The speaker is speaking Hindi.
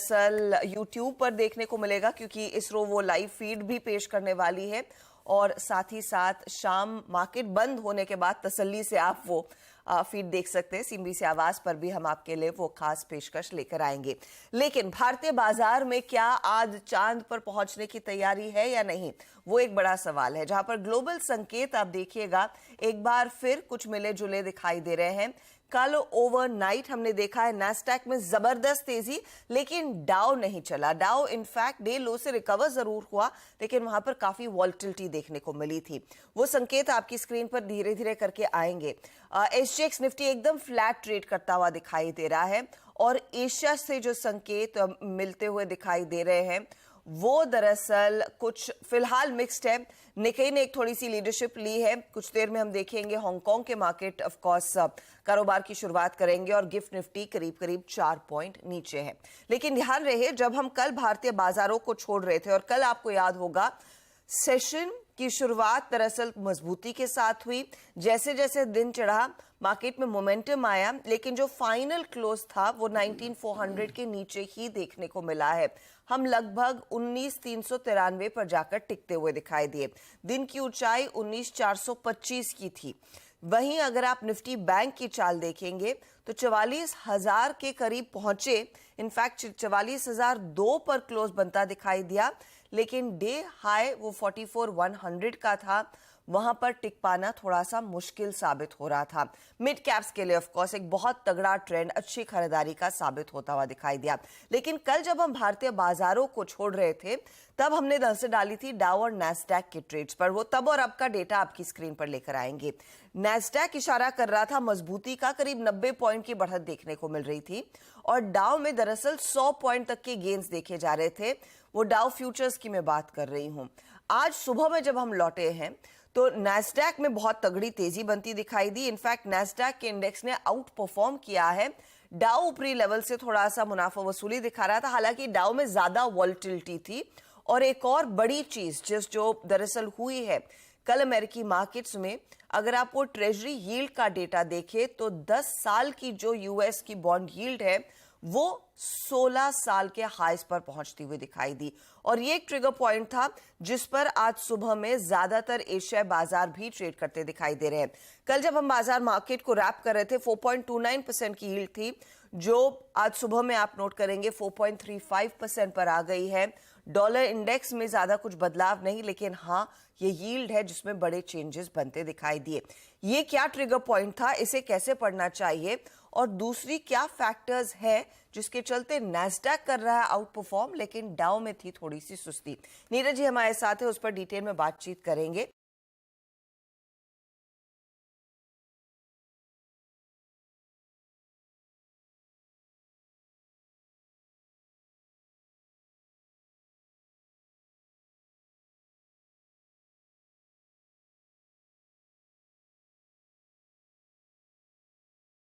दरअसल यूट्यूब पर देखने को मिलेगा, क्योंकि इसरो वो लाइव फीड भी पेश करने वाली है और साथ ही साथ शाम मार्केट बंद होने के बाद तसल्ली से आप वो फीड देख सकते हैं। सीएनबीसी आवाज पर भी हम आपके लिए वो खास पेशकश लेकर आएंगे। लेकिन भारतीय बाजार में क्या आज चांद पर पहुंचने की तैयारी है या नहीं, वो एक बड़ा सवाल है, जहां पर ग्लोबल संकेत आप देखिएगा एक बार फिर कुछ मिले जुले दिखाई दे रहे हैं। कल ओवरनाइट हमने देखा है नैस्डैक में जबरदस्त तेजी, लेकिन डाउ नहीं चला। डाउ इनफैक्ट डे लो से रिकवर जरूर हुआ, लेकिन वहां पर काफी वॉल्टिलिटी देखने को मिली थी। वो संकेत आपकी स्क्रीन पर धीरे धीरे करके आएंगे। एसजीएक्स निफ्टी एकदम फ्लैट ट्रेड करता हुआ दिखाई दे रहा है और एशिया से जो संकेत मिलते हुए दिखाई दे रहे हैं वो दरअसल कुछ फिलहाल मिक्स्ड है। निकेई ने एक थोड़ी सी लीडरशिप ली है। कुछ देर में हम देखेंगे हांगकांग के मार्केट ऑफ कोर्स कारोबार की शुरुआत करेंगे और गिफ्ट निफ्टी करीब करीब 4 पॉइंट नीचे है। लेकिन ध्यान रहे, जब हम कल भारतीय बाजारों को छोड़ रहे थे और कल आपको याद होगा सेशन की शुरुआत दरअसल मजबूती के साथ हुई, जैसे जैसे दिन चढ़ा मार्केट में मोमेंटम आया, लेकिन जो फाइनल क्लोज था वो 19,400 के नीचे ही देखने को मिला है। हम लगभग 19,393 पर जाकर टिकते हुए दिखाई दिए। दिन की ऊंचाई 19,425 की थी। वहीं अगर आप निफ्टी बैंक की चाल देखेंगे तो 44,000 के करीब पहुंचे। इनफैक्ट 44,002 पर क्लोज बनता दिखाई दिया, लेकिन डे हाई वो 44,100 का था। वहां पर टिक पाना थोड़ा सा मुश्किल साबित हो रहा था। मिड कैप्स के लिए ऑफ कोर्स एक बहुत तगड़ा ट्रेंड अच्छी खरीदारी का साबित होता हुआ दिखाई दिया। लेकिन कल जब हम भारतीय बाजारों को छोड़ रहे थे तब हमने नजर डाली थी डाउ और नैस्डैक के ट्रेड्स पर। वो तब और अब का डेटा आपकी स्क्रीन पर लेकर आएंगे। नैस्डैक इशारा कर रहा था मजबूती का, करीब 90 पॉइंट की बढ़त देखने को मिल रही थी और डाउ में दरअसल 100 पॉइंट तक के गेन्स देखे जा रहे थे। वो डाउ फ्यूचर्स की मैं बात कर रही हूं। आज सुबह में जब हम लौटे हैं तो नैस्डैक में बहुत तगड़ी तेजी बनती दिखाई दी। इनफैक्ट नैस्डैक के इंडेक्स ने आउट परफॉर्म किया है। डाउ ऊपरी लेवल से थोड़ा सा मुनाफा वसूली दिखा रहा था, हालांकि डाउ में ज्यादा वॉल्टिलिटी थी। और एक और बड़ी चीज जो दरअसल हुई है कल अमेरिकी मार्केट्स में, अगर आप वो ट्रेजरी यील्ड का डेटा देखें तो 10 साल की जो यूएस की बॉन्ड यील्ड है वो 16 साल के हाईस पर पहुंचती हुई दिखाई दी। और ये एक ट्रिगर पॉइंट था जिस पर आज सुबह में ज्यादातर एशियाई बाजार भी ट्रेड करते दिखाई दे रहे हैं। कल जब हम बाजार मार्केट को रैप कर रहे थे 4.29% की यील्ड थी, जो आज सुबह में आप नोट करेंगे 4.35% पर आ गई है। डॉलर इंडेक्स में ज्यादा कुछ बदलाव नहीं, लेकिन हाँ ये यील्ड है जिसमें बड़े चेंजेस बनते दिखाई दिए। ये क्या ट्रिगर पॉइंट था, इसे कैसे पढ़ना चाहिए, और दूसरी क्या फैक्टर्स है जिसके चलते नैस्डैक कर रहा है आउट परफॉर्म, लेकिन डाउ में थी थोड़ी सी सुस्ती। नीरज जी हमारे साथ है, उस पर डिटेल में बातचीत करेंगे।